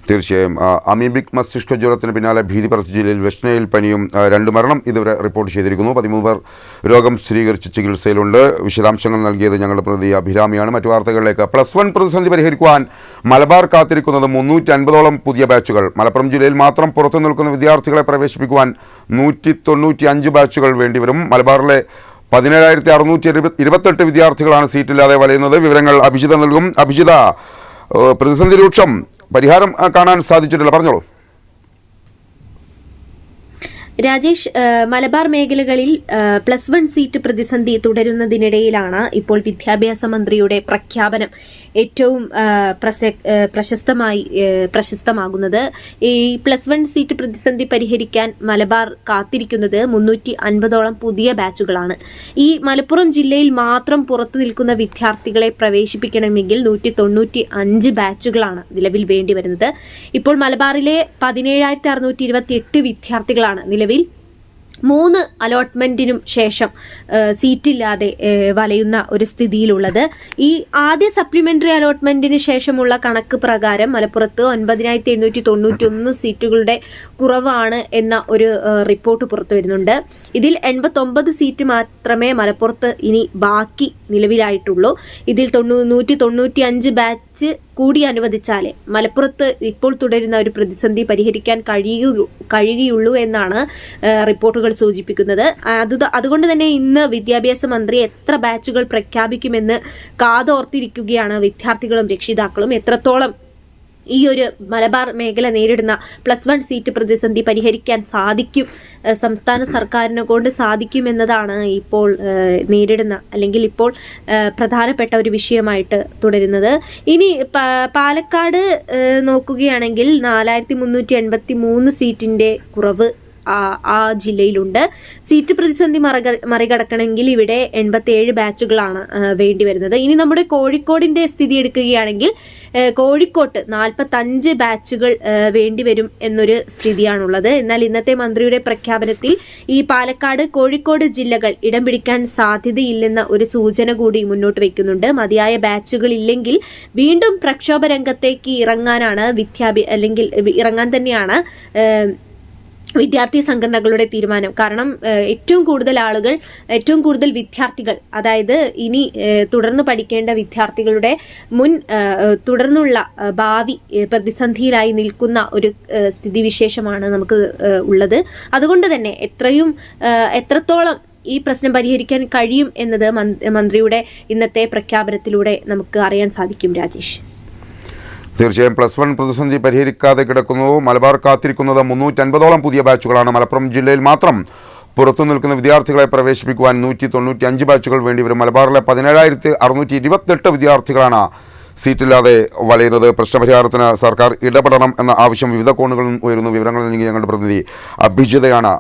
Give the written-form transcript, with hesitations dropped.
തീർച്ചയായും അമീബിക് മസ്തിഷ്ക ജ്വരത്തിന് പിന്നാലെ ഭീതി പരത്തിയ ജില്ലയിൽ വെസ്റ്റ്നൈൽ പനിയും 2 മരണം ഇതുവരെ റിപ്പോർട്ട് ചെയ്തിരിക്കുന്നു. 13 പേർ രോഗം സ്ഥിരീകരിച്ച് ചികിത്സയിലുണ്ട്. വിശദാംശങ്ങൾ നൽകിയത് ഞങ്ങളുടെ പ്രതിനിധി അഭിരാമിയാണ്. മറ്റു വാർത്തകളിലേക്ക്. +1 പ്രതിസന്ധി പരിഹരിക്കുവാൻ മലബാർ കാത്തിരിക്കുന്നത് 350ഓളം പുതിയ ബാച്ചുകൾ. മലപ്പുറം ജില്ലയിൽ മാത്രം പുറത്തു നിൽക്കുന്ന വിദ്യാർത്ഥികളെ പ്രവേശിപ്പിക്കുവാൻ 195 ബാച്ചുകൾ വേണ്ടിവരും. മലബാറിലെ 17,628 വിദ്യാർത്ഥികളാണ് സീറ്റില്ലാതെ വലയുന്നത്. വിവരങ്ങൾ അഭിജിത നൽകും. അഭിജിത, പ്രതിസന്ധി രൂക്ഷം, പരിഹാരം കാണാൻ സാധിച്ചിട്ടില്ല, പറഞ്ഞോളൂ. രാജേഷ്, മലബാർ മേഖലകളിൽ +1 സീറ്റ് പ്രതിസന്ധി തുടരുന്നതിനിടയിലാണ് ഇപ്പോൾ വിദ്യാഭ്യാസ മന്ത്രിയുടെ പ്രഖ്യാപനം ഏറ്റവും പ്രശസ്തമാകുന്നത്. ഈ +1 സീറ്റ് പ്രതിസന്ധി പരിഹരിക്കാൻ മലബാർ കാത്തിരിക്കുന്നത് 350ഓളം പുതിയ ബാച്ചുകളാണ്. ഈ മലപ്പുറം ജില്ലയിൽ മാത്രം പുറത്തു നിൽക്കുന്ന വിദ്യാർത്ഥികളെ പ്രവേശിപ്പിക്കണമെങ്കിൽ 195 ബാച്ചുകളാണ് നിലവിൽ വേണ്ടി വരുന്നത്. ഇപ്പോൾ മലബാറിലെ 17,628 വിദ്യാർത്ഥികളാണ് നിലവിൽ 3 അലോട്ട്മെന്റിനും ശേഷം സീറ്റില്ലാതെ വലയുന്ന ഒരു സ്ഥിതിയിലുള്ളത്. ഈ ആദ്യ സപ്ലിമെന്ററി അലോട്ട്മെന്റിന് ശേഷമുള്ള കണക്ക് പ്രകാരം മലപ്പുറത്ത് 9,891 സീറ്റുകളുടെ കുറവാണ് എന്ന ഒരു റിപ്പോർട്ട് പുറത്തു വരുന്നുണ്ട്. ഇതിൽ 89 സീറ്റ് മാത്രമേ മലപ്പുറത്ത് ഇനി ബാക്കി നിലവിലായിട്ടുള്ളൂ. ഇതിൽ 195 ബാച്ച് കൂടി അനുവദിച്ചാലേ മലപ്പുറത്ത് ഇപ്പോൾ തുടരുന്ന ഒരു പ്രതിസന്ധി പരിഹരിക്കാൻ കഴിയുകയുള്ളൂ എന്നാണ് റിപ്പോർട്ടുകൾ സൂചിപ്പിക്കുന്നത്. അതുകൊണ്ട് തന്നെ ഇന്ന് വിദ്യാഭ്യാസ മന്ത്രി എത്ര ബാച്ചുകൾ പ്രഖ്യാപിക്കുമെന്ന് കാതോർത്തിരിക്കുകയാണ് വിദ്യാർത്ഥികളും രക്ഷിതാക്കളും. എത്രത്തോളം ഈ ഒരു മലബാർ മേഖല നേരിടുന്ന +1 സീറ്റ് പ്രതിസന്ധി പരിഹരിക്കാൻ സാധിക്കും, സംസ്ഥാന സർക്കാരിനെ കൊണ്ട് സാധിക്കുമെന്നതാണ് ഇപ്പോൾ നേരിടുന്ന അല്ലെങ്കിൽ ഇപ്പോൾ പ്രധാനപ്പെട്ട ഒരു വിഷയമായിട്ട് തുടരുന്നത്. ഇനി പാലക്കാട് നോക്കുകയാണെങ്കിൽ 4,383 സീറ്റിൻ്റെ കുറവ് ആ ജില്ലയിലുണ്ട്. സീറ്റ് പ്രതിസന്ധി മറികടക്കണമെങ്കിൽ ഇവിടെ 87 ബാച്ചുകളാണ് വേണ്ടി വരുന്നത്. ഇനി നമ്മുടെ കോഴിക്കോടിൻ്റെ സ്ഥിതി എടുക്കുകയാണെങ്കിൽ കോഴിക്കോട്ട് 45 ബാച്ചുകൾ വേണ്ടിവരും എന്നൊരു സ്ഥിതിയാണുള്ളത്. എന്നാൽ ഇന്നത്തെ മന്ത്രിയുടെ പ്രഖ്യാപനത്തിൽ ഈ പാലക്കാട്, കോഴിക്കോട് ജില്ലകൾ ഇടം പിടിക്കാൻ സാധ്യതയില്ലെന്ന ഒരു സൂചന കൂടി മുന്നോട്ട് വയ്ക്കുന്നുണ്ട്. മതിയായ ബാച്ചുകൾ ഇല്ലെങ്കിൽ വീണ്ടും പ്രക്ഷോഭ രംഗത്തേക്ക് ഇറങ്ങാൻ തന്നെയാണ് വിദ്യാർത്ഥി സംഘടനകളുടെ തീരുമാനം. കാരണം ഏറ്റവും കൂടുതൽ വിദ്യാർത്ഥികൾ, അതായത് ഇനി തുടർന്ന് പഠിക്കേണ്ട വിദ്യാർത്ഥികളുടെ തുടർന്നുള്ള ഭാവി പ്രതിസന്ധിയിലായി നിൽക്കുന്ന ഒരു സ്ഥിതിവിശേഷമാണ് നമുക്ക് ഉള്ളത്. അതുകൊണ്ട് തന്നെ എത്രത്തോളം ഈ പ്രശ്നം പരിഹരിക്കാൻ കഴിയും എന്നത് മന്ത്രിയുടെ ഇന്നത്തെ പ്രഖ്യാപനത്തിലൂടെ നമുക്ക് അറിയാൻ സാധിക്കും. രാജേഷ്, തീർച്ചയായും +1 പ്രതിസന്ധി പരിഹരിക്കാതെ കിടക്കുന്നു. മലബാർ കാത്തിരിക്കുന്നത് 350ഓളം പുതിയ ബാച്ചുകളാണ്. മലപ്പുറം ജില്ലയിൽ മാത്രം പുറത്തു നിൽക്കുന്ന വിദ്യാർത്ഥികളെ പ്രവേശിപ്പിക്കുവാൻ 195 ബാച്ചുകൾ വേണ്ടിവരും. മലബാറിലെ 17,628 വിദ്യാർത്ഥികളാണ് സീറ്റില്ലാതെ വലയുന്നത്. പ്രശ്നപരിഹാരത്തിന് സർക്കാർ ഇടപെടണം എന്ന ആവശ്യം വിവിധ കോണുകളിൽ ഉയരുന്നു. വിവരങ്ങൾ നൽകി ഞങ്ങളുടെ പ്രതിനിധി അഭിജിതയാണ്